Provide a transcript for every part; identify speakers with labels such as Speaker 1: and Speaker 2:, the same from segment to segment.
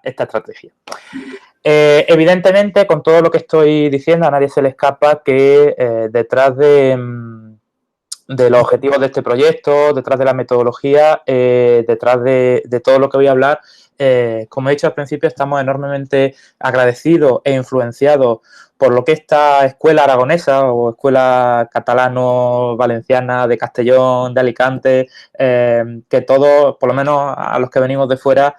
Speaker 1: esta estrategia. Evidentemente, con todo lo que estoy diciendo, a nadie se le escapa que detrás de los objetivos de este proyecto, detrás de la metodología, detrás de todo lo que voy a hablar, como he dicho al principio, estamos enormemente agradecidos e influenciados por lo que esta escuela aragonesa o escuela catalano-valenciana de Castellón, de Alicante, que todos, por lo menos a los que venimos de fuera,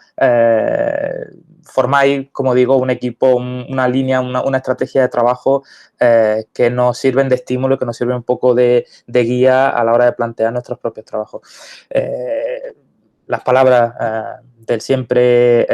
Speaker 1: formáis, como digo, un equipo, una línea, una estrategia de trabajo que nos sirven de estímulo, que nos sirven un poco de guía a la hora de plantear nuestros propios trabajos. Las palabras del siempre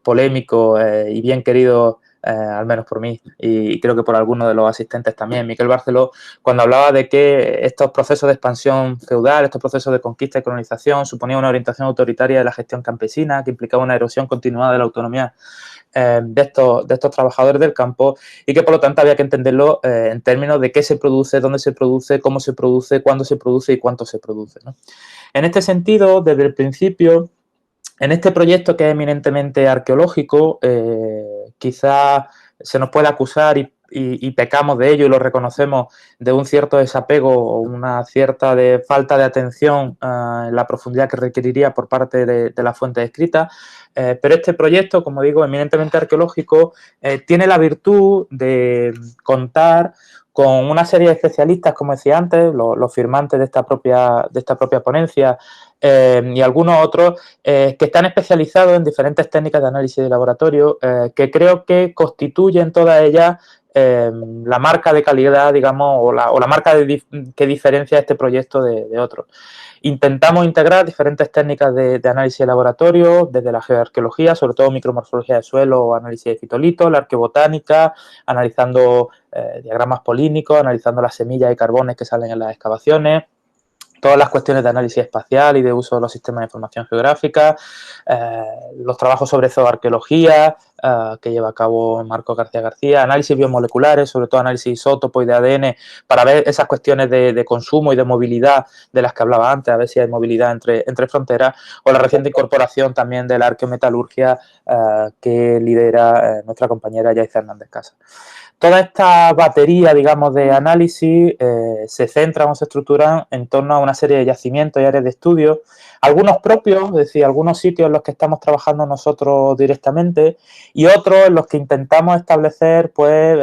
Speaker 1: polémico y bien querido, al menos por mí, y creo que por algunos de los asistentes también, Miquel Barceló, cuando hablaba de que estos procesos de expansión feudal, estos procesos de conquista y colonización suponían una orientación autoritaria de la gestión campesina, que implicaba una erosión continuada de la autonomía de estos trabajadores del campo, y que por lo tanto había que entenderlo en términos de qué se produce, dónde se produce, cómo se produce, cuándo se produce y cuánto se produce, ¿no? En este sentido, desde el principio, en este proyecto que es eminentemente arqueológico, quizá se nos puede acusar y pecamos de ello y lo reconocemos, de un cierto desapego o una cierta falta de atención en la profundidad que requeriría por parte de la fuente escrita, pero este proyecto, como digo, eminentemente arqueológico, tiene la virtud de contar con una serie de especialistas, como decía antes, los firmantes de esta propia ponencia, y algunos otros que están especializados en diferentes técnicas de análisis de laboratorio, que creo que constituyen todas ellas la marca de calidad, digamos, o la marca que diferencia este proyecto de otros. Intentamos integrar diferentes técnicas de análisis de laboratorio, desde la geoarqueología, sobre todo micromorfología de suelo o análisis de fitolitos, la arqueobotánica, analizando diagramas polínicos, analizando las semillas y carbones que salen en las excavaciones, todas las cuestiones de análisis espacial y de uso de los sistemas de información geográfica, los trabajos sobre zooarqueología que lleva a cabo Marcos García García, análisis biomoleculares, sobre todo análisis isótopo y de ADN, para ver esas cuestiones de consumo y de movilidad de las que hablaba antes, a ver si hay movilidad entre fronteras, o la reciente incorporación también de la arqueometalurgia que lidera nuestra compañera Yaiza Hernández Casa. Toda esta batería, digamos, de análisis se centran o se estructuran en torno a una serie de yacimientos y áreas de estudio, algunos propios, es decir, algunos sitios en los que estamos trabajando nosotros directamente, y otros en los que intentamos establecer pues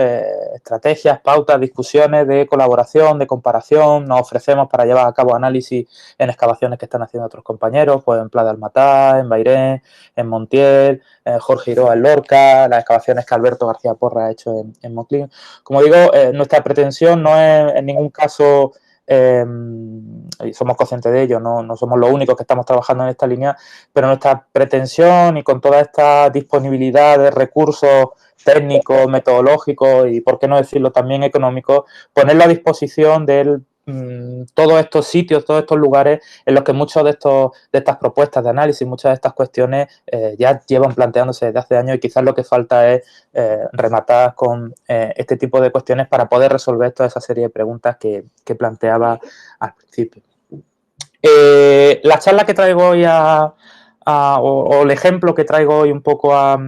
Speaker 1: estrategias, pautas, discusiones de colaboración, de comparación. Nos ofrecemos para llevar a cabo análisis en excavaciones que están haciendo otros compañeros, pues en Pla de Almatá, en Bairén, en Montiel, Jorge Iroa en Lorca, las excavaciones que Alberto García Porra ha hecho en Moclín. Como digo, nuestra pretensión no es en ningún caso, y somos conscientes de ello, no somos los únicos que estamos trabajando en esta línea, pero nuestra pretensión, y con toda esta disponibilidad de recursos técnicos, metodológicos y, por qué no decirlo, también económicos, ponerlo a disposición de todos estos sitios, todos estos lugares en los que muchas de estas propuestas de análisis, muchas de estas cuestiones ya llevan planteándose desde hace años, y quizás lo que falta es rematar con este tipo de cuestiones para poder resolver toda esa serie de preguntas que planteaba al principio. La charla que traigo hoy o el ejemplo que traigo hoy un poco a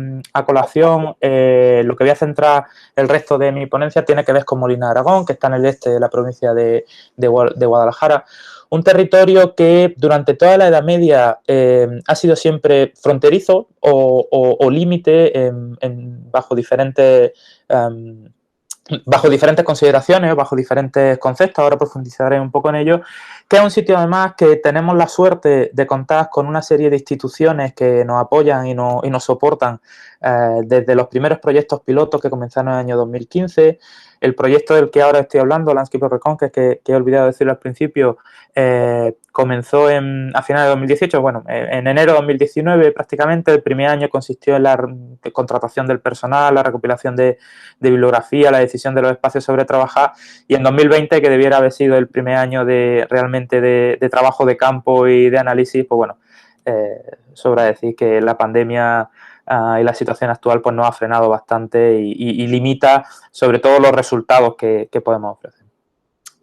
Speaker 1: colación, lo que voy a centrar el resto de mi ponencia tiene que ver con Molina de Aragón, que está en el este de la provincia de Guadalajara, un territorio que durante toda la Edad Media ha sido siempre fronterizo o límite bajo diferentes consideraciones, bajo diferentes conceptos, ahora profundizaré un poco en ello, que es un sitio además que tenemos la suerte de contar con una serie de instituciones que nos apoyan y nos soportan desde los primeros proyectos pilotos que comenzaron en el año 2015, el proyecto del que ahora estoy hablando, Landscape of Reconquest, que he olvidado decirlo al principio, comenzó a finales de 2018, bueno, en enero de 2019 prácticamente. El primer año consistió en la contratación del personal, la recopilación de bibliografía, la decisión de los espacios sobre trabajar, y en 2020, que debiera haber sido el primer año realmente de trabajo de campo y de análisis, pues bueno, sobra decir que la pandemia y la situación actual pues nos ha frenado bastante y limita sobre todo los resultados que podemos ofrecer.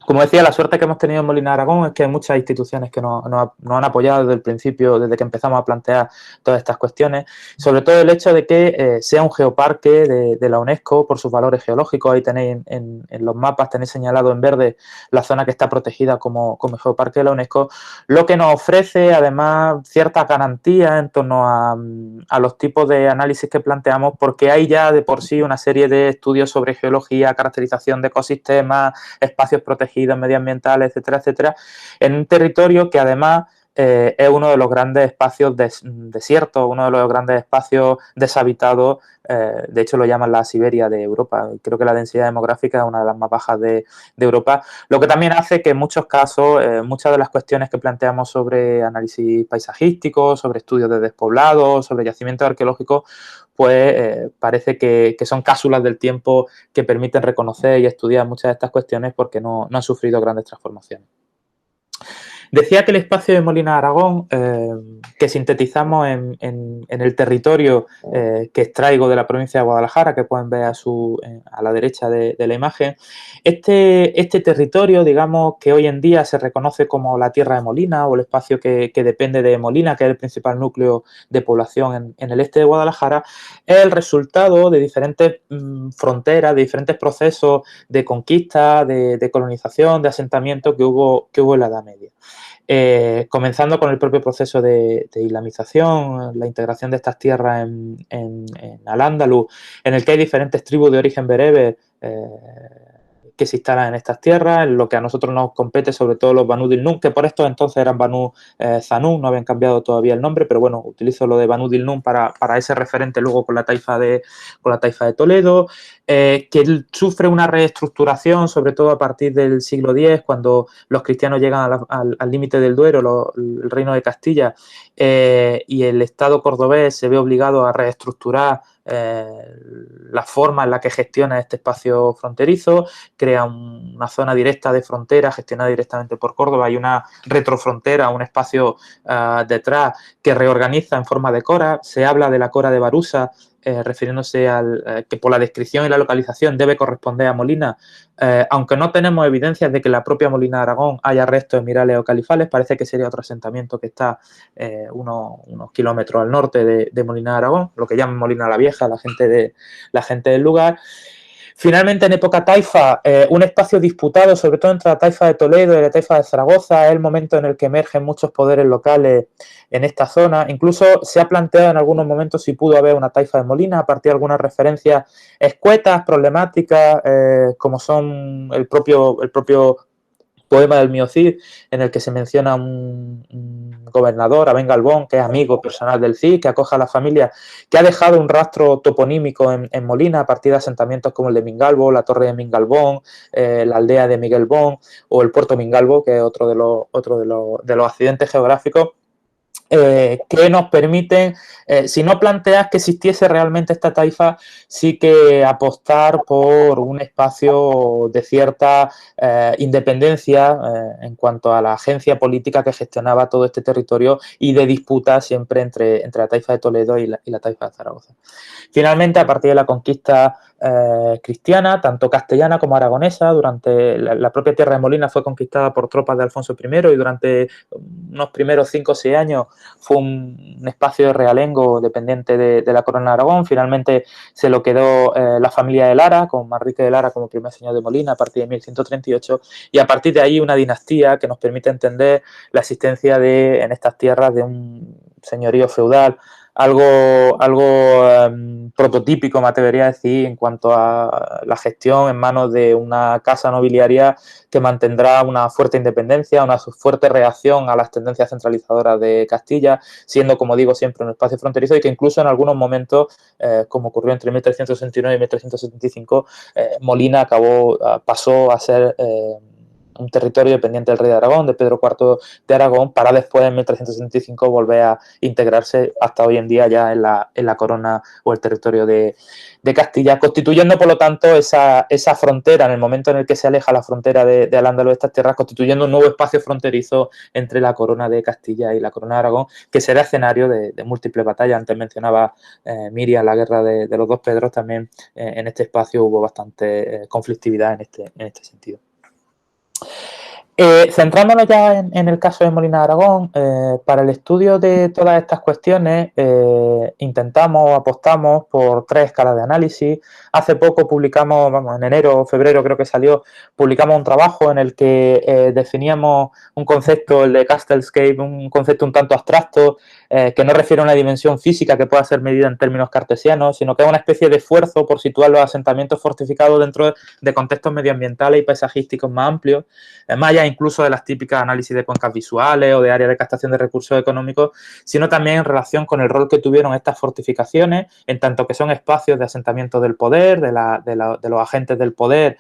Speaker 1: Como decía, la suerte que hemos tenido en Molina de Aragón es que hay muchas instituciones que nos han apoyado desde el principio, desde que empezamos a plantear todas estas cuestiones. Sobre todo el hecho de que sea un geoparque de la UNESCO por sus valores geológicos. Ahí tenéis en los mapas, tenéis señalado en verde la zona que está protegida como geoparque de la UNESCO, lo que nos ofrece además ciertas garantías en torno a los tipos de análisis que planteamos, porque hay ya de por sí una serie de estudios sobre geología, caracterización de ecosistemas, espacios protegidos, medioambientales, etcétera, etcétera, en un territorio que además es uno de los grandes espacios desiertos, uno de los grandes espacios deshabitados, de hecho lo llaman la Siberia de Europa. Creo que la densidad demográfica es una de las más bajas de Europa, lo que también hace que en muchos casos, muchas de las cuestiones que planteamos sobre análisis paisajístico, sobre estudios de despoblados, sobre yacimientos arqueológicos, pues parece que son cápsulas del tiempo que permiten reconocer y estudiar muchas de estas cuestiones porque no han sufrido grandes transformaciones. Decía que el espacio de Molina de Aragón, que sintetizamos en el territorio que extraigo de la provincia de Guadalajara, que pueden ver a la derecha de la imagen, este territorio, digamos, que hoy en día se reconoce como la tierra de Molina o el espacio que depende de Molina, que es el principal núcleo de población en el este de Guadalajara, es el resultado de diferentes fronteras, de diferentes procesos de conquista, de colonización, de asentamiento que hubo en la Edad Media. Comenzando con el propio proceso de islamización, la integración de estas tierras en Al-Ándalus, en el que hay diferentes tribus de origen bereber que se instalan en estas tierras, en lo que a nosotros nos compete sobre todo los Banú Dilnún, que por estos entonces eran Banú Zanún, no habían cambiado todavía el nombre, pero bueno, utilizo lo de Banú Dilnún para ese referente luego con la taifa de Toledo, que sufre una reestructuración, sobre todo a partir del siglo X, cuando los cristianos llegan al límite del Duero, el reino de Castilla, y el Estado cordobés se ve obligado a reestructurar la forma en la que gestiona este espacio fronterizo, crea una zona directa de frontera gestionada directamente por Córdoba y una retrofrontera, un espacio detrás que reorganiza en forma de cora. Se habla de la cora de Barusa, refiriéndose al que por la descripción y la localización debe corresponder a Molina, aunque no tenemos evidencias de que la propia Molina de Aragón haya restos emirales o califales. Parece que sería otro asentamiento que está unos kilómetros al norte de Molina de Aragón, lo que llaman Molina la Vieja, la gente del lugar. Finalmente, en época taifa, un espacio disputado, sobre todo entre la taifa de Toledo y la taifa de Zaragoza, es el momento en el que emergen muchos poderes locales en esta zona. Incluso se ha planteado en algunos momentos si pudo haber una taifa de Molina, a partir de algunas referencias escuetas, problemáticas, como son el propio poema del Mío Cid, en el que se menciona un gobernador, Abén Galbón, que es amigo personal del Cid, que acoge a la familia, que ha dejado un rastro toponímico en Molina a partir de asentamientos como el de Mingalvo, la torre de Mingalbón, la aldea de Miguel Bon o el puerto Mingalvo, que es otro de los accidentes geográficos que nos permiten, si no planteas que existiese realmente esta taifa, sí que apostar por un espacio de cierta independencia en cuanto a la agencia política que gestionaba todo este territorio y de disputa siempre entre la taifa de Toledo y la taifa de Zaragoza. Finalmente, a partir de la conquista cristiana, tanto castellana como aragonesa, durante la propia tierra de Molina fue conquistada por tropas de Alfonso I y durante unos primeros 5 o 6 años fue un espacio de realengo dependiente de la corona de Aragón. Finalmente se lo quedó la familia de Lara, con Manrique de Lara como primer señor de Molina a partir de 1138, y a partir de ahí una dinastía que nos permite entender la existencia en estas tierras de un señorío feudal, algo prototípico, me atrevería a decir, en cuanto a la gestión en manos de una casa nobiliaria que mantendrá una fuerte independencia, una fuerte reacción a las tendencias centralizadoras de Castilla, siendo, como digo, siempre un espacio fronterizo y que incluso en algunos momentos, como ocurrió entre 1369 y 1375, Molina pasó a ser un territorio dependiente del rey de Aragón, de Pedro IV de Aragón, para después en 1375 volver a integrarse hasta hoy en día ya en la corona o el territorio de Castilla, constituyendo por lo tanto esa frontera, en el momento en el que se aleja la frontera de Al-Ándalus de estas tierras, constituyendo un nuevo espacio fronterizo entre la corona de Castilla y la corona de Aragón, que será escenario de múltiples batallas. Antes mencionaba Miriam la guerra de los dos Pedros, también en este espacio hubo bastante conflictividad en este sentido. Centrándonos ya en el caso de Molina de Aragón, para el estudio de todas estas cuestiones intentamos, apostamos por 3 escalas de análisis. Hace poco publicamos, vamos, en enero o febrero creo que salió, publicamos un trabajo en el que definíamos un concepto, el de Castelscape, un concepto un tanto abstracto, que no refiere a una dimensión física que pueda ser medida en términos cartesianos, sino que es una especie de esfuerzo por situar los asentamientos fortificados dentro de contextos medioambientales y paisajísticos más amplios, más allá incluso de las típicas análisis de cuencas visuales o de áreas de captación de recursos económicos, sino también en relación con el rol que tuvieron estas fortificaciones, en tanto que son espacios de asentamiento del poder, de los agentes del poder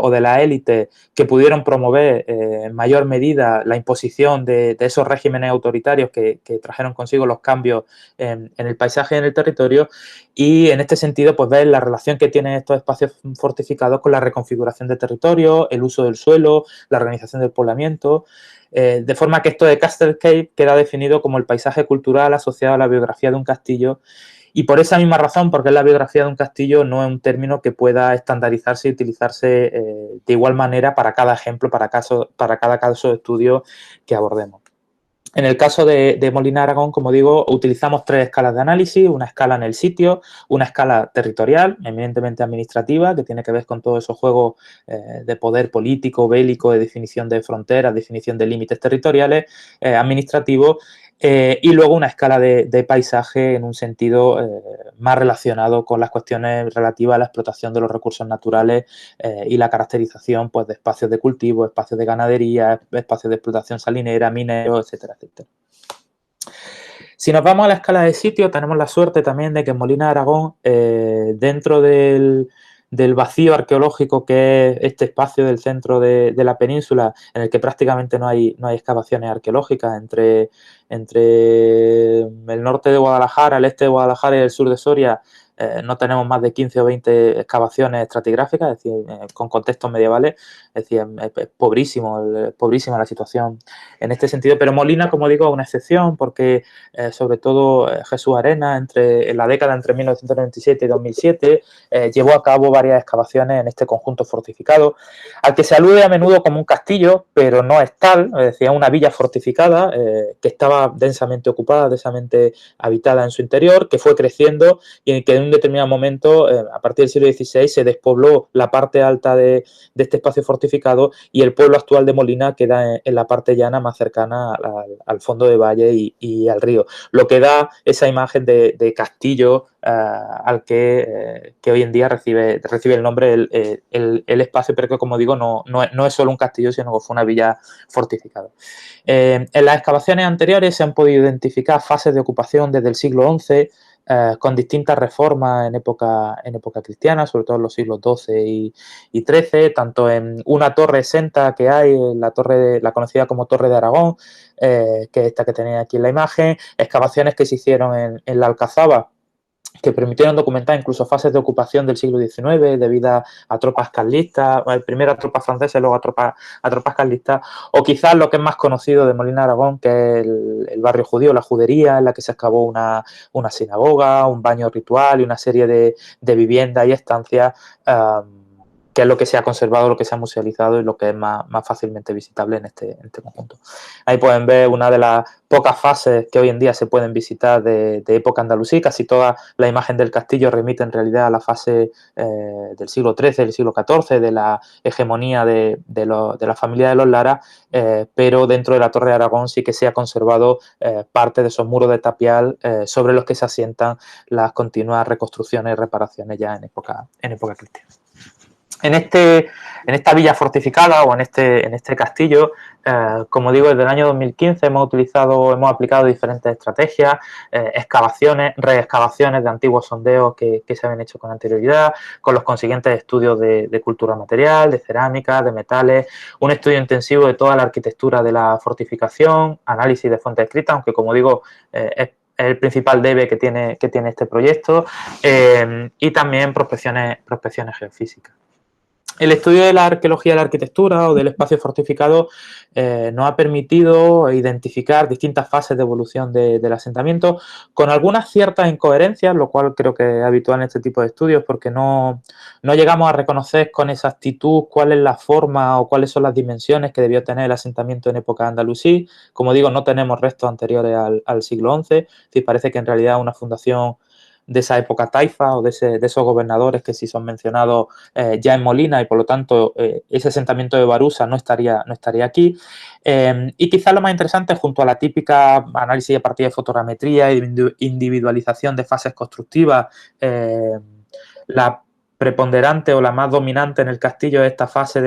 Speaker 1: o de la élite que pudieron promover en mayor medida la imposición de esos regímenes autoritarios que trajeron consigo los cambios en el paisaje y en el territorio, y en este sentido pues ver la relación que tienen estos espacios fortificados con la reconfiguración de territorio, el uso del suelo, la organización del poblamiento, de forma que esto de Castelscape queda definido como el paisaje cultural asociado a la biografía de un castillo, y por esa misma razón, porque es la biografía de un castillo, no es un término que pueda estandarizarse y utilizarse de igual manera para cada ejemplo, para cada caso de estudio que abordemos. En el caso de Molina de Aragón, como digo, utilizamos 3 escalas de análisis, una escala en el sitio, una escala territorial, eminentemente administrativa, que tiene que ver con todos esos juegos de poder político, bélico, de definición de fronteras, definición de límites territoriales, administrativos, y luego una escala de paisaje en un sentido más relacionado con las cuestiones relativas a la explotación de los recursos naturales y la caracterización pues, de espacios de cultivo, espacios de ganadería, espacios de explotación salinera, mineros, etcétera, etcétera. Si nos vamos a la escala de sitio, tenemos la suerte también de que en Molina de Aragón, dentro del vacío arqueológico que es este espacio del centro de la península, en el que prácticamente no hay excavaciones arqueológicas entre el norte de Guadalajara, el este de Guadalajara y el sur de Soria, no tenemos más de 15 o 20 excavaciones estratigráficas, es decir, con contextos medievales, es decir, es pobrísima la situación en este sentido, pero Molina, como digo, es una excepción porque sobre todo Jesús Arena, en la década entre 1997 y 2007, llevó a cabo varias excavaciones en este conjunto fortificado, al que se alude a menudo como un castillo, pero no es tal, es decir, una villa fortificada que estaba densamente ocupada, densamente habitada en su interior, que fue creciendo y que en un determinado momento, a partir del siglo XVI, se despobló la parte alta de este espacio fortificado y el pueblo actual de Molina queda en la parte llana más cercana al fondo de valle y al río, lo que da esa imagen de castillo al que hoy en día recibe el nombre el espacio, pero que, como digo, no es solo un castillo, sino que fue una villa fortificada. En las excavaciones anteriores se han podido identificar fases de ocupación desde el siglo XI, con distintas reformas en época cristiana, sobre todo en los siglos XII y XIII, tanto en una torre exenta que hay, la conocida como Torre de Aragón, que es esta que tenéis aquí en la imagen, excavaciones que se hicieron en la Alcazaba, que permitieron documentar incluso fases de ocupación del siglo XIX debido a tropas carlistas, primero a tropas francesas y luego a tropas carlistas, o quizás lo que es más conocido de Molina de Aragón, que es el barrio judío, la judería, en la que se excavó una sinagoga, un baño ritual y una serie de viviendas y estancias, que es lo que se ha conservado, lo que se ha musealizado y lo que es más fácilmente visitable en este conjunto. Ahí pueden ver una de las pocas fases que hoy en día se pueden visitar de época andalusí. Casi toda la imagen del castillo remite en realidad a la fase del siglo XIII, del siglo XIV, de la hegemonía de la familia de los Lara, pero dentro de la Torre de Aragón sí que se ha conservado parte de esos muros de tapial sobre los que se asientan las continuas reconstrucciones y reparaciones ya en época cristiana. En esta villa fortificada o en este castillo, como digo, desde el año 2015 hemos aplicado diferentes estrategias, excavaciones, reexcavaciones de antiguos sondeos que se habían hecho con anterioridad, con los consiguientes estudios de cultura material, de cerámica, de metales, un estudio intensivo de toda la arquitectura de la fortificación, análisis de fuentes escritas, aunque, como digo, es el principal debe que tiene este proyecto, y también prospecciones geofísicas. El estudio de la arqueología de la arquitectura o del espacio fortificado nos ha permitido identificar distintas fases de evolución del asentamiento con algunas ciertas incoherencias, lo cual creo que es habitual en este tipo de estudios porque no llegamos a reconocer con exactitud cuál es la forma o cuáles son las dimensiones que debió tener el asentamiento en época andalusí. Como digo, no tenemos restos anteriores al siglo XI, es decir, parece que en realidad una fundación de esa época taifa o de esos gobernadores que sí son mencionados ya en Molina y por lo tanto ese asentamiento de Barusa no estaría aquí. Y quizás lo más interesante, junto a la típica análisis a partir de fotogrametría e individualización de fases constructivas, la preponderante o la más dominante en el castillo es esta fase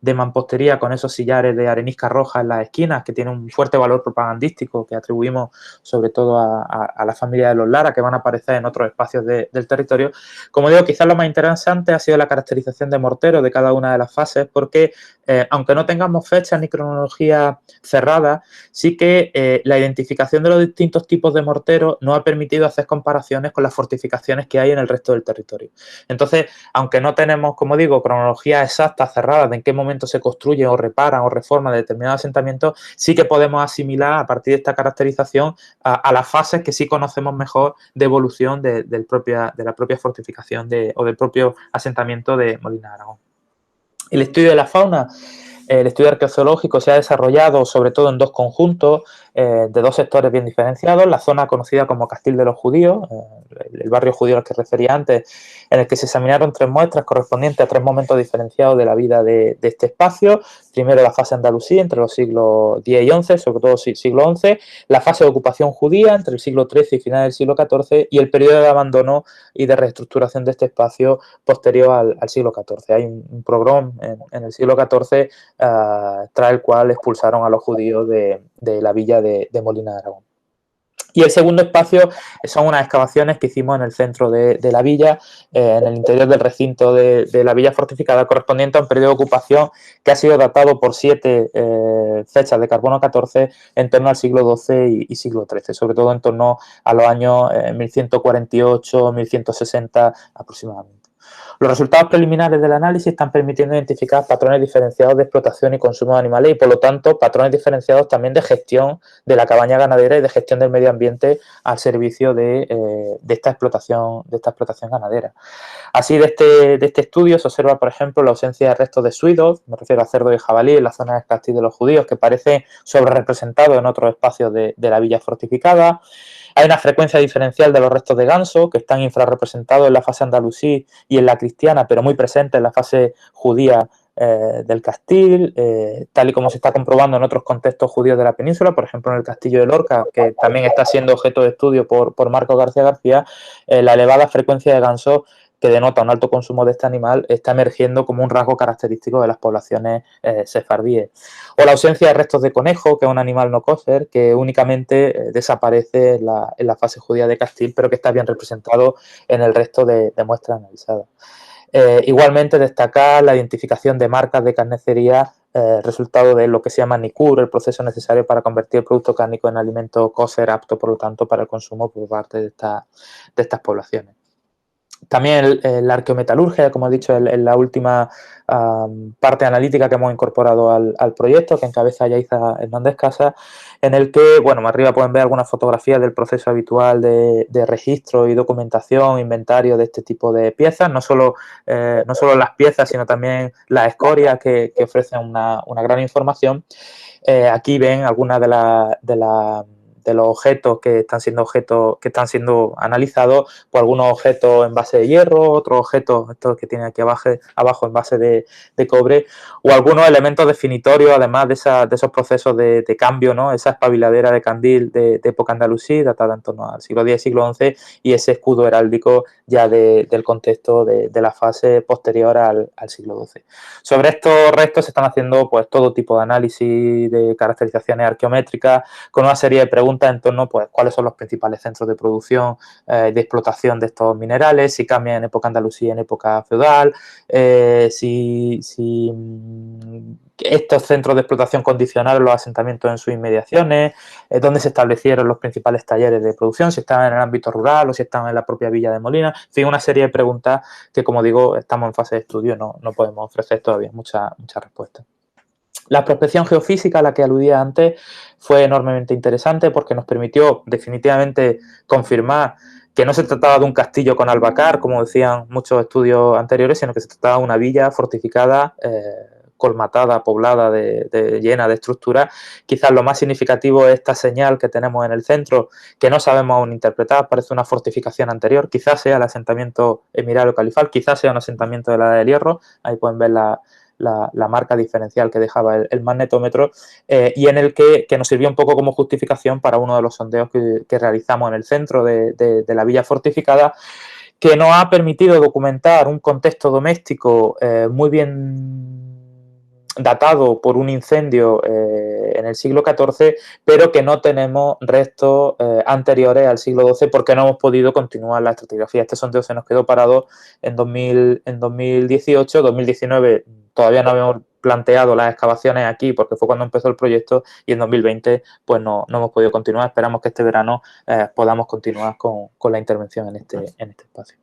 Speaker 1: de mampostería con esos sillares de arenisca roja en las esquinas, que tiene un fuerte valor propagandístico que atribuimos sobre todo a la familia de los Lara, que van a aparecer en otros espacios del territorio. Como digo, quizás lo más interesante ha sido la caracterización de mortero de cada una de las fases, porque aunque no tengamos fechas ni cronología cerrada, sí que la identificación de los distintos tipos de morteros nos ha permitido hacer comparaciones con las fortificaciones que hay en el resto del territorio. Entonces, aunque no tenemos, como digo, cronologías exactas, cerradas, de en qué momento se construyen o reparan o reforman determinados asentamientos, sí que podemos asimilar a partir de esta caracterización a las fases que sí conocemos mejor de evolución de la propia fortificación o del propio asentamiento de Molina de Aragón. El estudio de la fauna, el estudio arqueozoológico se ha desarrollado sobre todo en dos conjuntos de dos sectores bien diferenciados. La zona conocida como Castil de los Judíos, el barrio judío al que refería antes, en el que se examinaron 3 muestras correspondientes a 3 momentos diferenciados de la vida de este espacio. Primero la fase andalusí entre los siglos X y XI, sobre todo siglo XI, la fase de ocupación judía entre el siglo XIII y final del siglo XIV y el periodo de abandono y de reestructuración de este espacio posterior al siglo XIV. Hay un pogrom en el siglo XIV tras el cual expulsaron a los judíos de la villa de Molina de Aragón. Y el segundo espacio son unas excavaciones que hicimos en el centro de la villa, en el interior del recinto de la villa fortificada, correspondiente a un periodo de ocupación que ha sido datado por 7 fechas de carbono 14 en torno al siglo XII y siglo XIII, sobre todo en torno a los años 1148, 1160 aproximadamente. Los resultados preliminares del análisis están permitiendo identificar patrones diferenciados de explotación y consumo de animales y, por lo tanto, patrones diferenciados también de gestión de la cabaña ganadera y de gestión del medio ambiente al servicio de esta explotación ganadera. Así, de este estudio se observa, por ejemplo, la ausencia de restos de suidos, me refiero a cerdo y jabalí, en la zona del castillo de los judíos, que parece sobrerepresentado en otros espacios de la villa fortificada. Hay una frecuencia diferencial de los restos de ganso, que están infrarrepresentados en la fase andalusí y en la cristiana, pero muy presentes en la fase judía del Castil, tal y como se está comprobando en otros contextos judíos de la península, por ejemplo en el Castillo de Lorca, que también está siendo objeto de estudio por Marco García García, la elevada frecuencia de gansos que denota un alto consumo de este animal, está emergiendo como un rasgo característico de las poblaciones sefardíes. O la ausencia de restos de conejo, que es un animal no kosher, que únicamente desaparece en la fase judía de Castil, pero que está bien representado en el resto de muestras analizadas. Igualmente destacar la identificación de marcas de carnicería, resultado de lo que se llama NICUR, el proceso necesario para convertir el producto cárnico en alimento kosher apto, por lo tanto, para el consumo por parte de estas poblaciones. También la arqueometalurgia, como he dicho, es la última parte analítica que hemos incorporado al proyecto, que encabeza Yaiza Hernández Casas, en el que, bueno, más arriba pueden ver algunas fotografías del proceso habitual de registro y documentación, inventario de este tipo de piezas, no solo las piezas, sino también las escorias que ofrecen una gran información. Aquí ven algunas de los objetos que están siendo analizados, pues algunos objetos en base de hierro, otros objetos, estos que tienen aquí abajo en base de cobre, o algunos elementos definitorios, además de esos procesos de cambio, ¿no? Esa espabiladera de candil de época andalusí, datada en torno al siglo X, siglo XI, y ese escudo heráldico ya del contexto de la fase posterior al siglo XII. Sobre estos restos se están haciendo pues todo tipo de análisis de caracterizaciones arqueométricas, con una serie de preguntas preguntas en torno, pues, cuáles son los principales centros de producción, de explotación de estos minerales, si cambian en época andalusí, en época feudal, si estos centros de explotación condicionaron los asentamientos en sus inmediaciones, dónde se establecieron los principales talleres de producción, si estaban en el ámbito rural o si estaban en la propia villa de Molina. En fin, una serie de preguntas que, como digo, estamos en fase de estudio, no podemos ofrecer todavía muchas respuestas. La prospección geofísica a la que aludía antes fue enormemente interesante porque nos permitió definitivamente confirmar que no se trataba de un castillo con albacar, como decían muchos estudios anteriores, sino que se trataba de una villa fortificada, colmatada, poblada, llena de estructuras. Quizás lo más significativo es esta señal que tenemos en el centro, que no sabemos aún interpretar, parece una fortificación anterior, quizás sea el asentamiento emirario califal, quizás sea un asentamiento de la Edad del Hierro, ahí pueden ver la marca diferencial que dejaba el magnetómetro, y en el que nos sirvió un poco como justificación para uno de los sondeos que realizamos en el centro de la villa fortificada, que nos ha permitido documentar un contexto doméstico muy bien datado por un incendio en el siglo XIV, pero que no tenemos restos anteriores al siglo XII porque no hemos podido continuar la estratigrafía. Este sondeo se nos quedó parado en 2018, 2019 todavía no habíamos planteado las excavaciones aquí porque fue cuando empezó el proyecto, y en 2020 pues no hemos podido continuar. Esperamos que este verano podamos continuar con la intervención en este espacio.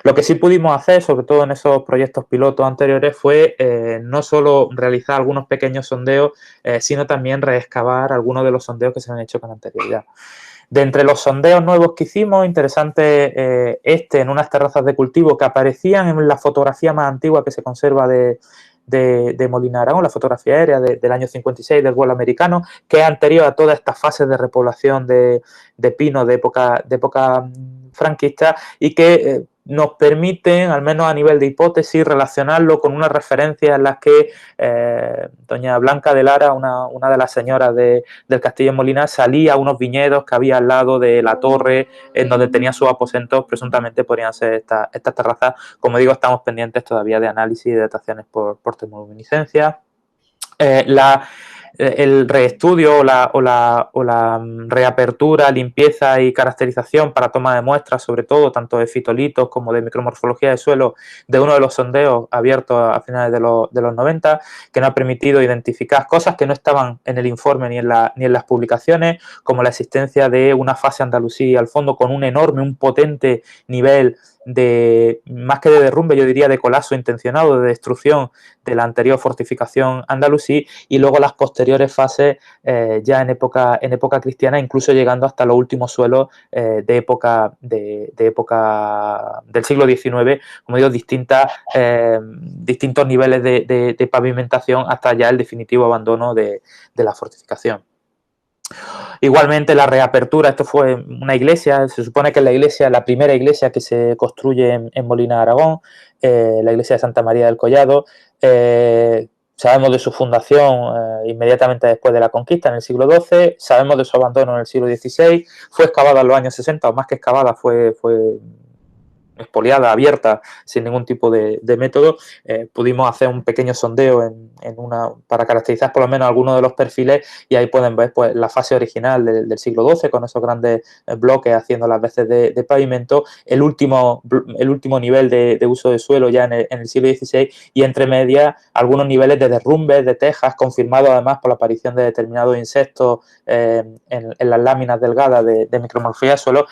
Speaker 1: Lo que sí pudimos hacer, sobre todo en esos proyectos pilotos anteriores, fue no solo realizar algunos pequeños sondeos, sino también reexcavar algunos de los sondeos que se han hecho con anterioridad. De entre los sondeos nuevos que hicimos, interesante en unas terrazas de cultivo que aparecían en la fotografía más antigua que se conserva de Molina de Aragón, la fotografía aérea del año 56 del vuelo americano, que es anterior a todas estas fases de repoblación de pino de época franquista, y que nos permiten, al menos a nivel de hipótesis, relacionarlo con unas referencias en las que doña Blanca de Lara, una de las señoras del castillo de Molina, salía a unos viñedos que había al lado de la torre en donde tenía sus aposentos. Presuntamente podrían ser estas terrazas. Como digo, estamos pendientes todavía de análisis y de dataciones por termoluminiscencia. El reestudio o la reapertura, limpieza y caracterización para toma de muestras, sobre todo tanto de fitolitos como de micromorfología de suelo, de uno de los sondeos abiertos a finales de los 90, que nos ha permitido identificar cosas que no estaban en el informe ni en las publicaciones, como la existencia de una fase andalusí al fondo con un potente nivel de, más que de derrumbe, yo diría de colapso intencionado, de destrucción de la anterior fortificación andalusí, y luego las posteriores fases ya en época cristiana, incluso llegando hasta los últimos suelos de época del siglo XIX, como digo, distintos niveles de pavimentación hasta ya el definitivo abandono de la fortificación. Igualmente la reapertura, esto fue una iglesia, se supone que es la primera iglesia que se construye en Molina de Aragón, la iglesia de Santa María del Collado. Sabemos de su fundación inmediatamente después de la conquista en el siglo XII, sabemos de su abandono en el siglo XVI, fue excavada en los años 60, o más que excavada, fue expoliada, abierta, sin ningún tipo de método. Pudimos hacer un pequeño sondeo para caracterizar por lo menos algunos de los perfiles, y ahí pueden ver pues la fase original del siglo XII con esos grandes bloques haciendo las veces de pavimento, el último nivel de uso de suelo ya en el siglo XVI, y entre medias algunos niveles de derrumbes de tejas, confirmados además por la aparición de determinados insectos en las láminas delgadas de micromorfología de suelo,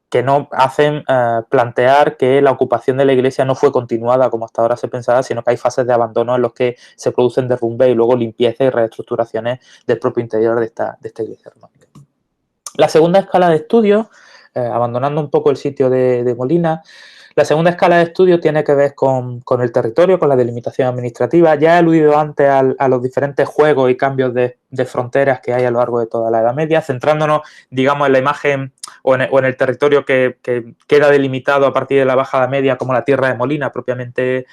Speaker 1: que no hacen plantear que la ocupación de la iglesia no fue continuada como hasta ahora se pensaba, sino que hay fases de abandono en los que se producen derrumbes y luego limpieza y reestructuraciones del propio interior de esta iglesia románica. La segunda escala de estudio, abandonando un poco el sitio de Molina, la segunda escala de estudio tiene que ver con el territorio, con la delimitación administrativa. Ya he aludido antes a los diferentes juegos y cambios de fronteras que hay a lo largo de toda la Edad Media, centrándonos, digamos, en la imagen o en el territorio que queda delimitado a partir de la Baja Edad Media como la tierra de Molina propiamente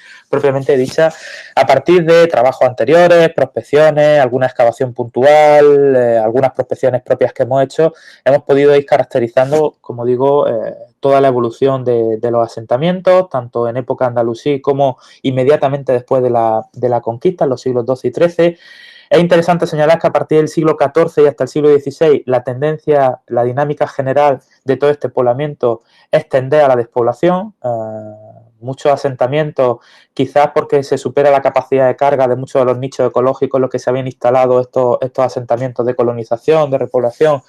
Speaker 1: dicha, a partir de trabajos anteriores, prospecciones, alguna excavación puntual, algunas prospecciones propias que hemos hecho, hemos podido ir caracterizando, como digo, toda la evolución de los asentamientos, tanto en época andalusí como inmediatamente después de la conquista, en los siglos XII y XIII. Es interesante señalar que a partir del siglo XIV y hasta el siglo XVI la tendencia, la dinámica general de todo este poblamiento es tender a la despoblación. Muchos asentamientos, quizás porque se supera la capacidad de carga de muchos de los nichos ecológicos en los que se habían instalado estos asentamientos de colonización, de repoblación,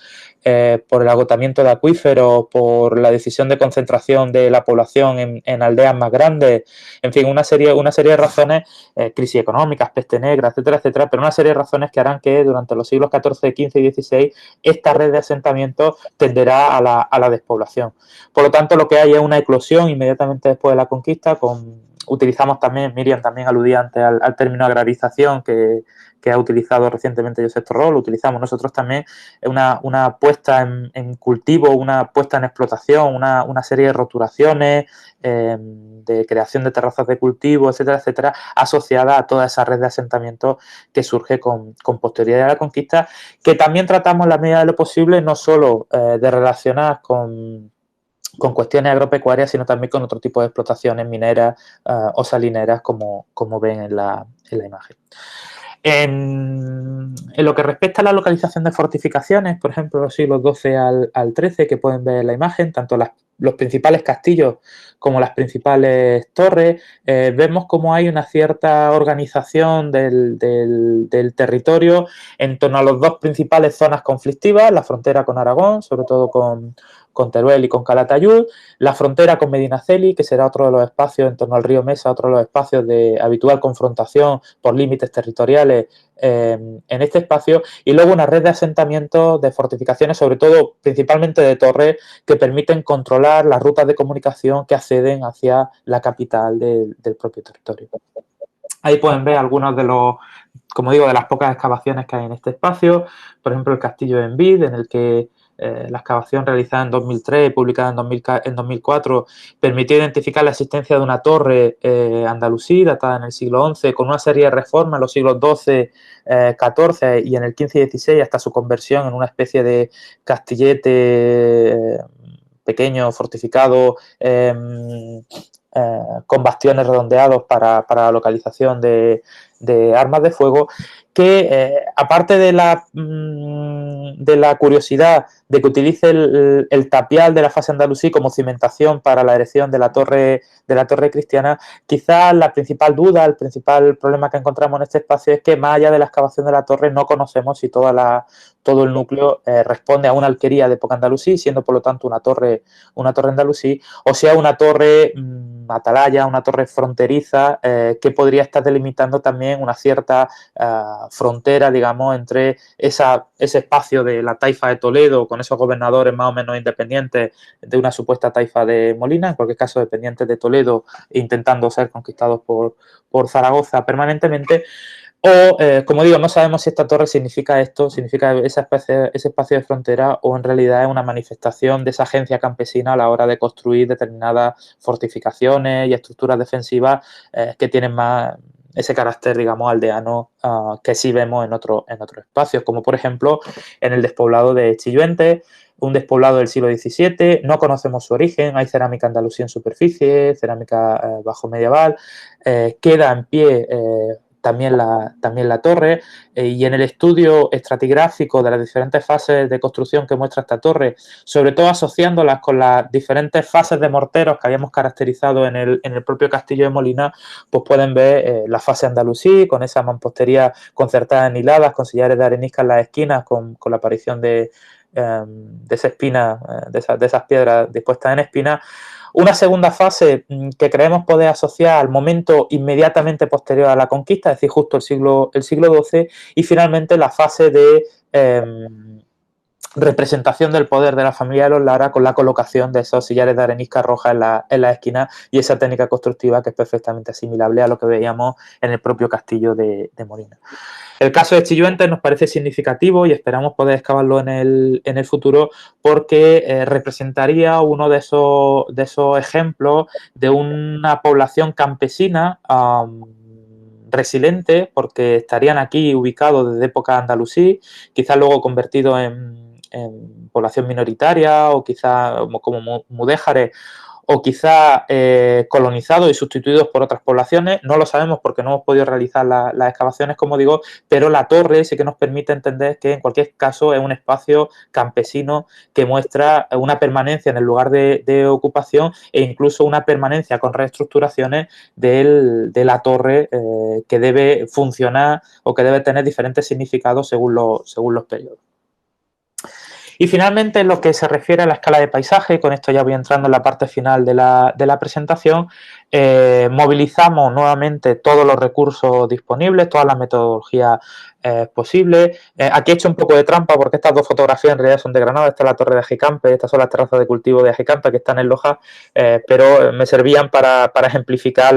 Speaker 1: por el agotamiento de acuíferos, por la decisión de concentración de la población en aldeas más grandes, en fin, una serie de razones, crisis económicas, peste negra, etcétera, etcétera, pero una serie de razones que harán que durante los siglos XIV, XV y XVI esta red de asentamientos tenderá a la despoblación. Por lo tanto, lo que hay es una eclosión inmediatamente después de la conquista. Utilizamos también, Miriam también aludía antes al término agrarización que ha utilizado recientemente Josep Torró, lo utilizamos nosotros también, una puesta en cultivo, una puesta en explotación, una serie de roturaciones, de creación de terrazas de cultivo, etcétera, etcétera, asociada a toda esa red de asentamientos que surge con posterioridad a la conquista, que también tratamos en la medida de lo posible no solo de relacionar con cuestiones agropecuarias, sino también con otro tipo de explotaciones mineras o salineras, como ven en la imagen. En lo que respecta a la localización de fortificaciones, por ejemplo, los siglos XII al XIII, que pueden ver en la imagen, tanto los principales castillos como las principales torres, vemos como hay una cierta organización del territorio en torno a las dos principales zonas conflictivas, la frontera con Aragón, sobre todo con Teruel y con Calatayud, la frontera con Medinaceli, que será otro de los espacios en torno al río Mesa, otro de los espacios de habitual confrontación por límites territoriales en este espacio, y luego una red de asentamientos, de fortificaciones, sobre todo principalmente de torres, que permiten controlar las rutas de comunicación que acceden hacia la capital del propio territorio. Ahí pueden ver algunos de los, como digo, de las pocas excavaciones que hay en este espacio. Por ejemplo, el castillo de Envid, en el que la excavación realizada en 2003 y publicada en 2004 permitió identificar la existencia de una torre andalusí datada en el siglo XI, con una serie de reformas en los siglos XII, XIV y en el XV y XVI, hasta su conversión en una especie de castillete pequeño, fortificado, con bastiones redondeados para la localización de armas de fuego, que aparte de la curiosidad de que utilice el tapial de la fase andalusí como cimentación para la erección de la torre cristiana, quizás la principal duda, el principal problema que encontramos en este espacio es que más allá de la excavación de la torre no conocemos si todo el núcleo responde a una alquería de época andalusí, siendo por lo tanto una torre andalusí, o sea una torre atalaya, una torre fronteriza que podría estar delimitando también una cierta frontera, digamos, entre ese espacio de la taifa de Toledo, con esos gobernadores más o menos independientes de una supuesta taifa de Molina, en cualquier caso dependientes de Toledo, intentando ser conquistados por Zaragoza permanentemente. O, como digo, no sabemos si esta torre significa esto, significa ese espacio de frontera, o en realidad es una manifestación de esa agencia campesina a la hora de construir determinadas fortificaciones y estructuras defensivas que tienen más ese carácter, digamos, aldeano que sí vemos en otros espacios, como por ejemplo en el despoblado de Chilluente, un despoblado del siglo XVII, no conocemos su origen, hay cerámica andalusí en superficie, cerámica bajo medieval, queda en pie también la torre, y en el estudio estratigráfico de las diferentes fases de construcción que muestra esta torre, sobre todo asociándolas con las diferentes fases de morteros que habíamos caracterizado en el propio castillo de Molina, pues pueden ver la fase andalusí, con esa mampostería concertada en hiladas, con sillares de arenisca en las esquinas, con la aparición de esa espina, de esas piedras dispuestas en espina. Una segunda fase que creemos poder asociar al momento inmediatamente posterior a la conquista, es decir, justo el siglo XII, y finalmente la fase de representación del poder de la familia de los Lara, con la colocación de esos sillares de arenisca roja en la esquina, y esa técnica constructiva que es perfectamente asimilable a lo que veíamos en el propio castillo de Molina. El caso de Chilluente nos parece significativo y esperamos poder excavarlo en el futuro, porque representaría uno de esos ejemplos de una población campesina resiliente, porque estarían aquí ubicados desde época andalusí, quizás luego convertidos en población minoritaria, o quizás como mudéjares, o quizá colonizados y sustituidos por otras poblaciones. No lo sabemos porque no hemos podido realizar las excavaciones, como digo, pero la torre sí que nos permite entender que en cualquier caso es un espacio campesino que muestra una permanencia en el lugar de ocupación e incluso una permanencia con reestructuraciones de la torre que debe funcionar o que debe tener diferentes significados según los periodos. Y finalmente, en lo que se refiere a la escala de paisaje, con esto ya voy entrando en la parte final de la presentación, movilizamos nuevamente todos los recursos disponibles, todas las metodologías posibles. Aquí he hecho un poco de trampa porque estas dos fotografías en realidad son de Granada. Esta es la torre de Ajicampe, estas son las terrazas de cultivo de Ajicampe que están en Loja, pero me servían para ejemplificar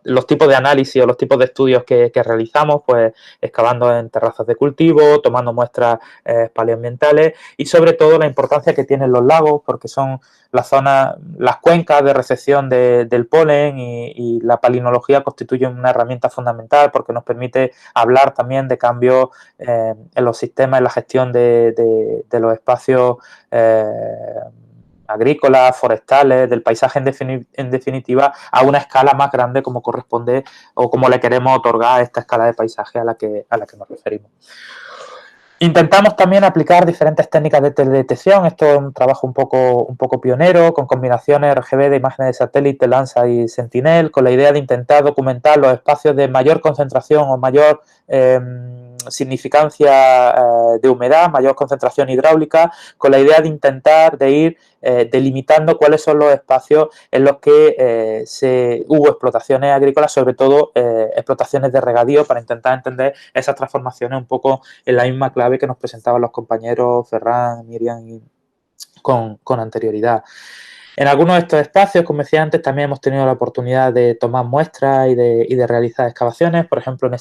Speaker 1: los tipos de análisis o los tipos de estudios que realizamos, pues excavando en terrazas de cultivo, tomando muestras paleoambientales y sobre todo la importancia que tienen los lagos, porque son las zonas, las cuencas de recepción del polen y la palinología constituyen una herramienta fundamental porque nos permite hablar también de cambios en los sistemas, en la gestión de los espacios agrícolas, forestales, del paisaje en definitiva, a una escala más grande como corresponde o como le queremos otorgar a esta escala de paisaje a la que nos referimos. Intentamos también aplicar diferentes técnicas de teledetección. Esto es un trabajo un poco pionero, con combinaciones RGB de imágenes de satélite, Landsat y Sentinel, con la idea de intentar documentar los espacios de mayor concentración o mayor significancia de humedad, mayor concentración hidráulica, con la idea de intentar de ir delimitando cuáles son los espacios en los que hubo explotaciones agrícolas, sobre todo explotaciones de regadío, para intentar entender esas transformaciones un poco en la misma clave que nos presentaban los compañeros Ferran, Miriam con anterioridad. En algunos de estos espacios, como decía antes, también hemos tenido la oportunidad de tomar muestras y de realizar excavaciones, por ejemplo, en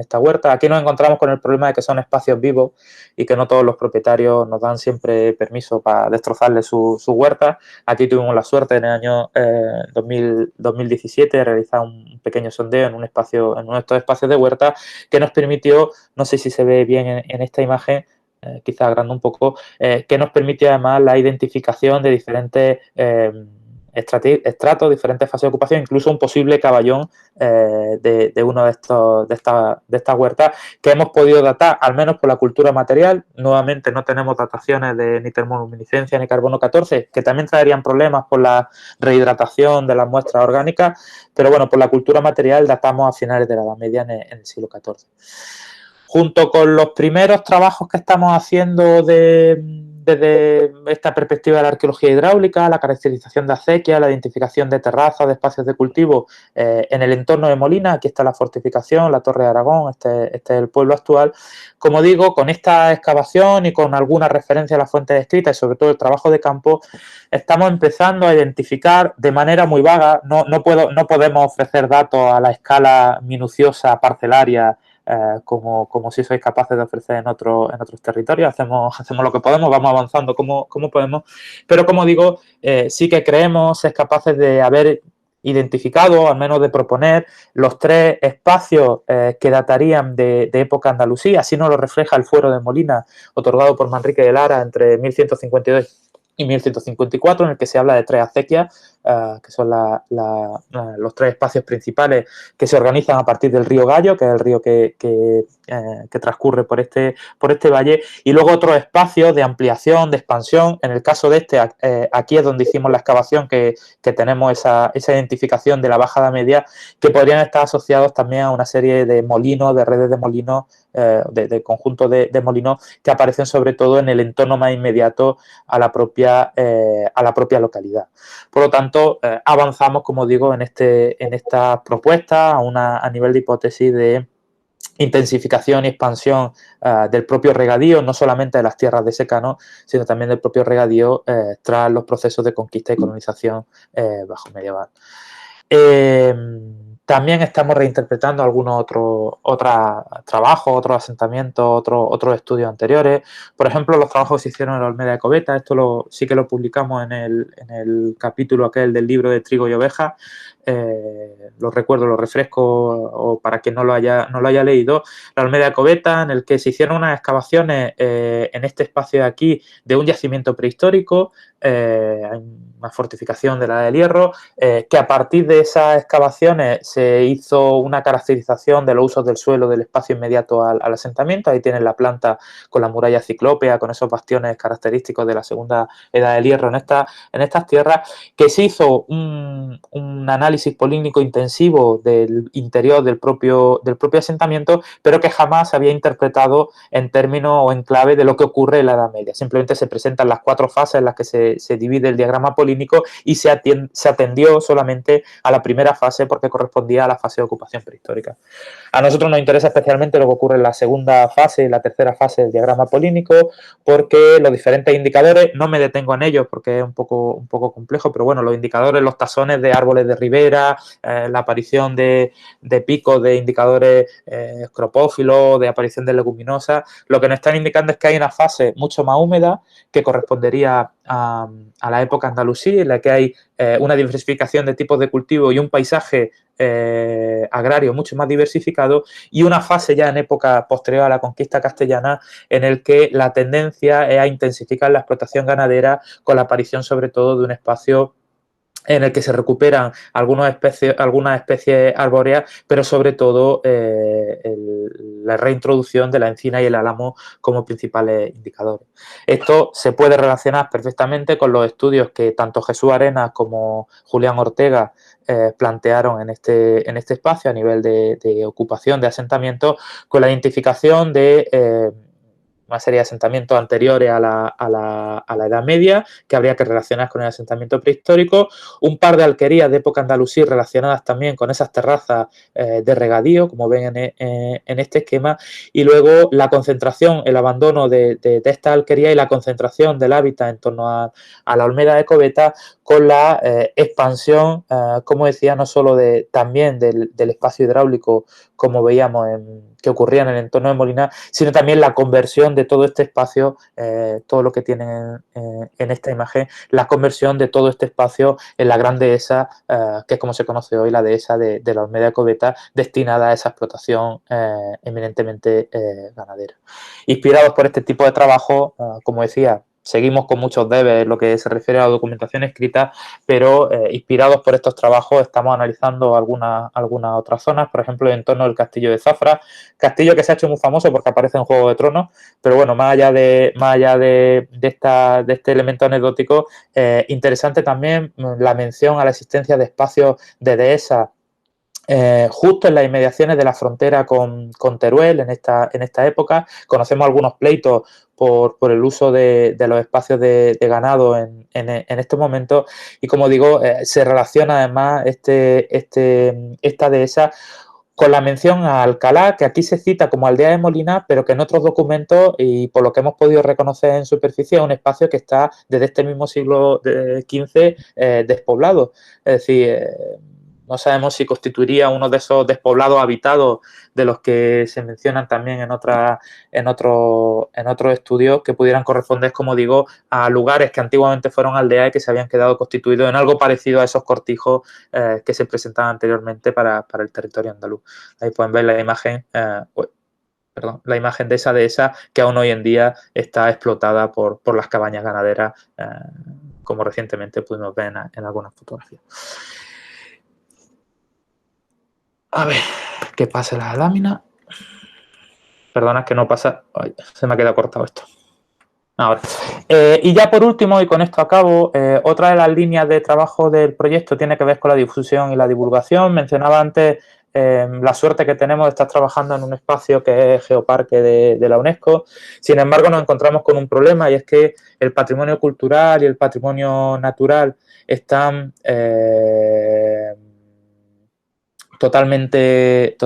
Speaker 1: esta huerta. Aquí nos encontramos con el problema de que son espacios vivos y que no todos los propietarios nos dan siempre permiso para destrozarle su huerta. Aquí tuvimos la suerte en el año 2017 de realizar un pequeño sondeo en uno de estos espacios de huerta que nos permitió, no sé si se ve bien en esta imagen, quizá agrando un poco, que nos permite además la identificación de diferentes estratos, diferentes fases de ocupación, incluso un posible caballón de uno de estas huertas que hemos podido datar, al menos por la cultura material. Nuevamente no tenemos dataciones de ni termoluminiscencia ni carbono 14, que también traerían problemas por la rehidratación de las muestras orgánicas, pero bueno, por la cultura material datamos a finales de la Edad Media en el siglo XIV. Junto con los primeros trabajos que estamos haciendo desde esta perspectiva de la arqueología hidráulica, la caracterización de acequias, la identificación de terrazas, de espacios de cultivo en el entorno de Molina, aquí está la fortificación, la Torre de Aragón, este es el pueblo actual. Como digo, con esta excavación y con alguna referencia a las fuentes escritas y sobre todo el trabajo de campo, estamos empezando a identificar de manera muy vaga, no podemos ofrecer datos a la escala minuciosa, parcelaria, como si sois capaces de ofrecer en otros territorios. Hacemos lo que podemos, vamos avanzando como podemos, pero como digo, sí que creemos ser capaces de haber identificado, al menos de proponer, los tres espacios que datarían de época andalusí. Así nos lo refleja el fuero de Molina, otorgado por Manrique de Lara entre 1152 y 1154, en el que se habla de tres acequias, que son los tres espacios principales que se organizan a partir del río Gallo, que es el río que transcurre por este valle, y luego otros espacios de ampliación, de expansión. En el caso de aquí es donde hicimos la excavación, que tenemos esa identificación de la Baja Edad Media, que podrían estar asociados también a una serie de molinos, de redes de molinos, de conjuntos de molinos que aparecen sobre todo en el entorno más inmediato a la propia localidad. Por lo tanto, avanzamos, como digo, en esta propuesta a nivel de hipótesis de intensificación y expansión del propio regadío, no solamente de las tierras de secano, sino también del propio regadío tras los procesos de conquista y colonización bajo medieval. También estamos reinterpretando algunos otros trabajos, otros asentamientos, otros estudios anteriores. Por ejemplo, los trabajos que se hicieron en la Olmeda de Coveta, esto sí que lo publicamos en el capítulo aquel del libro de Trigo y Ovejas. Lo recuerdo, lo refresco, o para quien no lo haya leído, la Olmeda de Coveta, en el que se hicieron unas excavaciones en este espacio de aquí de un yacimiento prehistórico, hay una fortificación de la del Hierro, que a partir de esas excavaciones se hizo una caracterización de los usos del suelo del espacio inmediato al asentamiento. Ahí tienen la planta con la muralla ciclópea, con esos bastiones característicos de la segunda edad del Hierro en estas tierras, que se hizo un análisis polínico intensivo del interior del propio asentamiento, pero que jamás se había interpretado en términos o en clave de lo que ocurre en la Edad Media. Simplemente se presentan las 4 fases en las que se divide el diagrama polínico y se atendió solamente a la primera fase porque correspondía a la fase de ocupación prehistórica. A nosotros nos interesa especialmente lo que ocurre en la segunda fase y la tercera fase del diagrama polínico, porque los diferentes indicadores, no me detengo en ellos porque es un poco complejo, pero bueno, los indicadores, los tasones de árboles de ribera, la aparición de picos de indicadores escropófilos, de aparición de leguminosas, lo que nos están indicando es que hay una fase mucho más húmeda que correspondería a la época andalusí, en la que hay una diversificación de tipos de cultivo y un paisaje agrario mucho más diversificado, y una fase ya en época posterior a la conquista castellana en el que la tendencia es a intensificar la explotación ganadera con la aparición sobre todo de un espacio en el que se recuperan algunas especies arbóreas, pero sobre todo la reintroducción de la encina y el álamo como principales indicadores. Esto se puede relacionar perfectamente con los estudios que tanto Jesús Arenas como Julián Ortega plantearon en este espacio a nivel de ocupación de asentamientos, con la identificación de una serie de asentamientos anteriores a la Edad Media, que habría que relacionar con el asentamiento prehistórico, un par de alquerías de época andalusí relacionadas también con esas terrazas de regadío, como ven en este esquema, y luego la concentración, el abandono de esta alquería y la concentración del hábitat en torno a la Olmeda de Coveta, con la expansión, como decía, no solo también del espacio hidráulico, como veíamos que ocurría en el entorno de Molina, sino también la conversión de todo este espacio, todo lo que tienen en esta imagen, la conversión de todo este espacio en la gran dehesa, que es como se conoce hoy, la dehesa de la Olmeda de Coveta, destinada a esa explotación eminentemente ganadera. Inspirados por este tipo de trabajo, como decía, seguimos con muchos debes en lo que se refiere a la documentación escrita, pero inspirados por estos trabajos estamos analizando algunas otras zonas, por ejemplo, en torno al castillo de Zafra, castillo que se ha hecho muy famoso porque aparece en Juego de Tronos, pero bueno, más allá de este elemento anecdótico, interesante también la mención a la existencia de espacios de dehesa justo en las inmediaciones de la frontera con Teruel en esta época. Conocemos algunos pleitos por el uso de los espacios de ganado en estos momentos, y como digo, se relaciona además esta dehesa con la mención a Alcalá, que aquí se cita como aldea de Molina, pero que en otros documentos, y por lo que hemos podido reconocer en superficie, es un espacio que está desde este mismo siglo XV despoblado. Es decir, no sabemos si constituiría uno de esos despoblados habitados de los que se mencionan también en otros estudios, que pudieran corresponder, como digo, a lugares que antiguamente fueron aldeas y que se habían quedado constituidos en algo parecido a esos cortijos que se presentaban anteriormente para el territorio andaluz. Ahí pueden ver la imagen, la imagen de esa dehesa que aún hoy en día está explotada por las cabañas ganaderas, como recientemente pudimos ver en algunas fotografías. A ver, que pase la lámina. Perdona, que no pasa. Ay, se me ha quedado cortado esto. Ahora. Y ya por último, y con esto acabo, otra de las líneas de trabajo del proyecto tiene que ver con la difusión y la divulgación. Mencionaba antes la suerte que tenemos de estar trabajando en un espacio que es Geoparque de la UNESCO. Sin embargo, nos encontramos con un problema, y es que el patrimonio cultural y el patrimonio natural están totalmente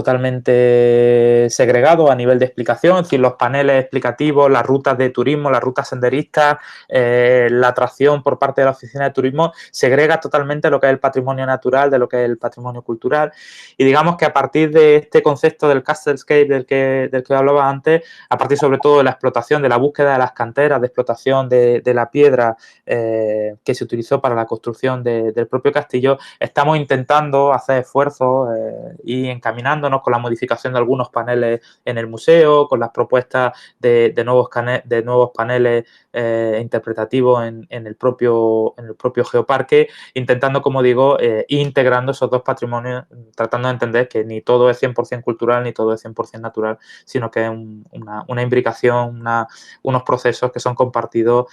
Speaker 1: segregado a nivel de explicación, es decir, los paneles explicativos, las rutas de turismo, las rutas senderistas, la atracción por parte de la oficina de turismo, segrega totalmente lo que es el patrimonio natural de lo que es el patrimonio cultural. Y digamos que a partir de este concepto del castle'scape del que hablaba antes, a partir sobre todo de la explotación, de la búsqueda de las canteras, de explotación de la piedra que se utilizó para la construcción del propio castillo, estamos intentando hacer esfuerzos y encaminándonos con la modificación de algunos paneles en el museo, con las propuestas de nuevos paneles interpretativos en el propio geoparque, intentando, como digo, ir integrando esos dos patrimonios, tratando de entender que ni todo es 100% cultural ni todo es 100% natural, sino que es una imbricación, unos procesos que son compartidos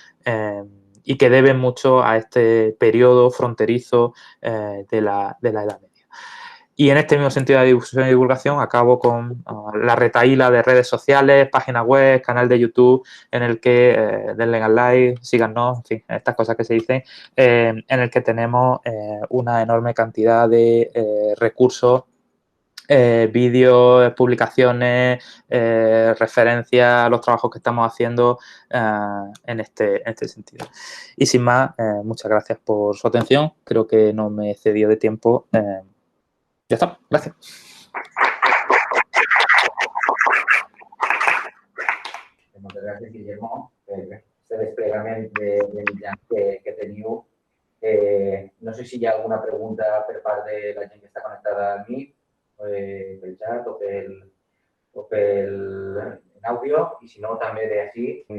Speaker 1: y que deben mucho a este periodo fronterizo de la Edad Media. Y en este mismo sentido de difusión y divulgación acabo con la retahíla de redes sociales, página web, canal de YouTube, en el que denle al like, síganos, en fin, estas cosas que se dicen, en el que tenemos una enorme cantidad de recursos, vídeos, publicaciones, referencias a los trabajos que estamos haciendo en este sentido. Y sin más, muchas gracias por su atención. Creo que no me he cedido de tiempo. Ya está, gracias.
Speaker 2: Moltes gràcies, Guillermo, per aquest desplegament de mitjans que teniu. No sé si hi ha alguna pregunta per part de la gent que està connectada al Meet, pel xat o pel àudio, i si no, també d'ací.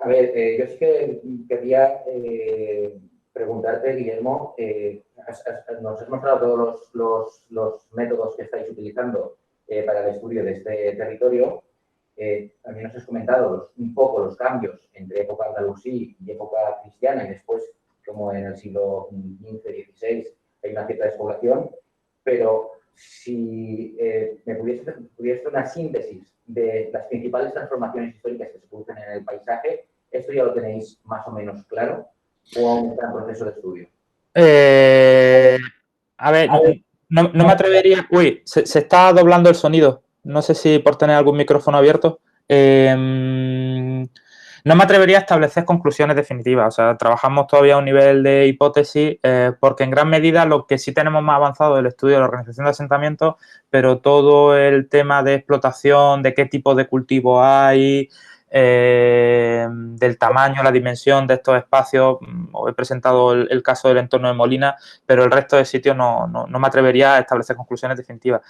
Speaker 2: A ver, yo sí que quería preguntarte, Guillermo, nos has mostrado todos los métodos que estáis utilizando para el estudio de este territorio. También nos has comentado un poco los cambios entre época andalusí y época cristiana, y después, como en el siglo XV-XVI, hay una cierta despoblación, pero si me pudiese hacer una síntesis de las principales transformaciones históricas que se producen en el paisaje, ¿esto ya lo tenéis más o menos claro o aún está en proceso de estudio?
Speaker 1: A ver, no me atrevería... Uy, se está doblando el sonido. No sé si por tener algún micrófono abierto. No me atrevería a establecer conclusiones definitivas. O sea, trabajamos todavía a un nivel de hipótesis porque en gran medida lo que sí tenemos más avanzado es el estudio de la organización de asentamientos, pero todo el tema de explotación, de qué tipo de cultivo hay, del tamaño, la dimensión de estos espacios. Os he presentado el caso del entorno de Molina, pero el resto de sitios no me atrevería a establecer conclusiones definitivas.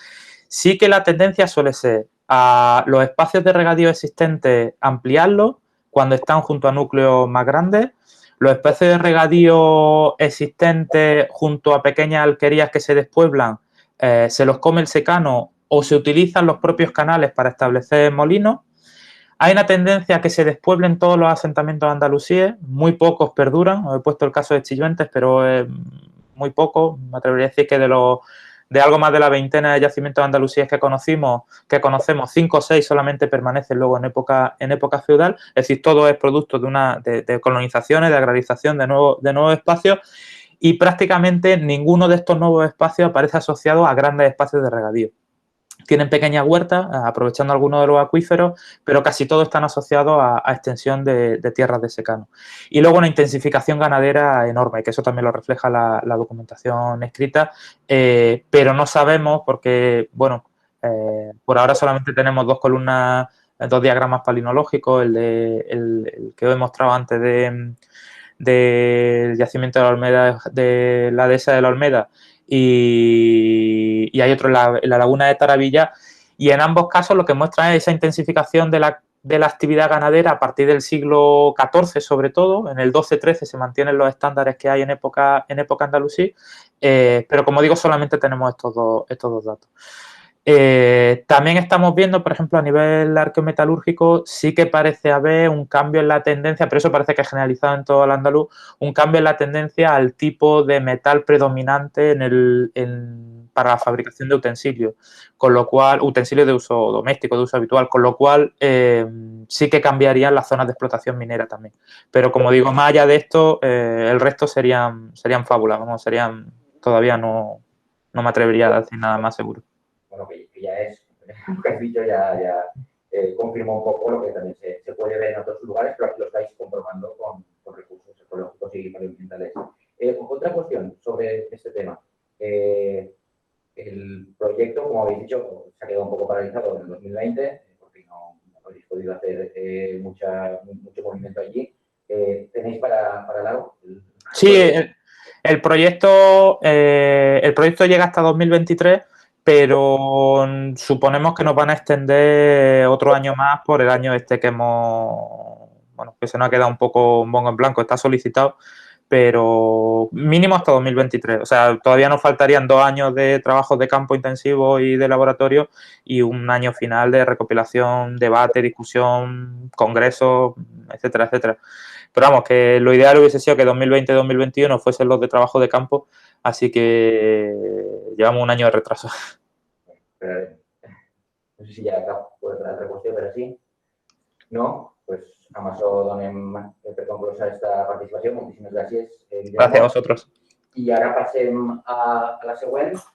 Speaker 1: Sí que la tendencia suele ser a los espacios de regadío existentes ampliarlos cuando están junto a núcleos más grandes, los espacios de regadío existentes junto a pequeñas alquerías que se despueblan, se los come el secano o se utilizan los propios canales para establecer molinos. Hay una tendencia a que se despueblen todos los asentamientos andalusíes, muy pocos perduran. Os he puesto el caso de Chilluentes, pero muy pocos. Me atrevería a decir que de algo más de la veintena de yacimientos andalusíes que conocemos, 5 o 6 solamente permanecen luego en época feudal. Es decir, todo es producto de colonizaciones, de agrarización, de nuevos espacios, y prácticamente ninguno de estos nuevos espacios aparece asociado a grandes espacios de regadío. Tienen pequeñas huertas, aprovechando algunos de los acuíferos, pero casi todos están asociados a extensión de tierras de secano. Y luego una intensificación ganadera enorme, que eso también lo refleja la documentación escrita, pero no sabemos porque, bueno, por ahora solamente tenemos dos columnas, dos diagramas palinológicos, el que os he mostrado antes del yacimiento de la Olmeda, de la dehesa de la Olmeda, y hay otro en la laguna de Taravilla, y en ambos casos lo que muestra es esa intensificación de la actividad ganadera a partir del siglo XIV, sobre todo. En el XII-XIII se mantienen los estándares que hay en época andalusí, pero como digo, solamente tenemos estos dos datos. También estamos viendo, por ejemplo, a nivel arqueometalúrgico, sí que parece haber un cambio en la tendencia, pero eso parece que es generalizado en todo el andaluz, un cambio en la tendencia al tipo de metal predominante para la fabricación de utensilios, con lo cual, utensilios de uso doméstico, de uso habitual, con lo cual sí que cambiarían las zonas de explotación minera también. Pero como digo, más allá de esto, el resto serían fábulas, todavía no no me atrevería a decir nada más seguro.
Speaker 2: Bueno, que ya es, lo que has dicho ya confirma un poco lo que también se puede ver en otros lugares, pero aquí lo estáis comprobando con recursos ecológicos y medioambientales. Otra cuestión sobre este tema. El proyecto, como habéis dicho, se ha quedado un poco paralizado en el 2020, porque no habéis podido hacer mucho movimiento allí. ¿Tenéis para largo?
Speaker 1: Sí, el proyecto llega hasta 2023, pero suponemos que nos van a extender otro año más por el año este que que se nos ha quedado un poco en blanco, está solicitado, pero mínimo hasta 2023. O sea, todavía nos faltarían 2 años de trabajos de campo intensivo y de laboratorio y un año final de recopilación, debate, discusión, congresos, etcétera, etcétera. Pero vamos, que lo ideal hubiese sido que 2020 y 2021 fuesen los de trabajo de campo, así que llevamos un año de retraso.
Speaker 2: No sé si ya acabo por otra cuestión, pero sí. No, pues amb això donem per conclosa esta participació. Moltíssimes gràcies, Guillermo.
Speaker 1: Gracias a vosotros.
Speaker 2: I ara passem a la següent,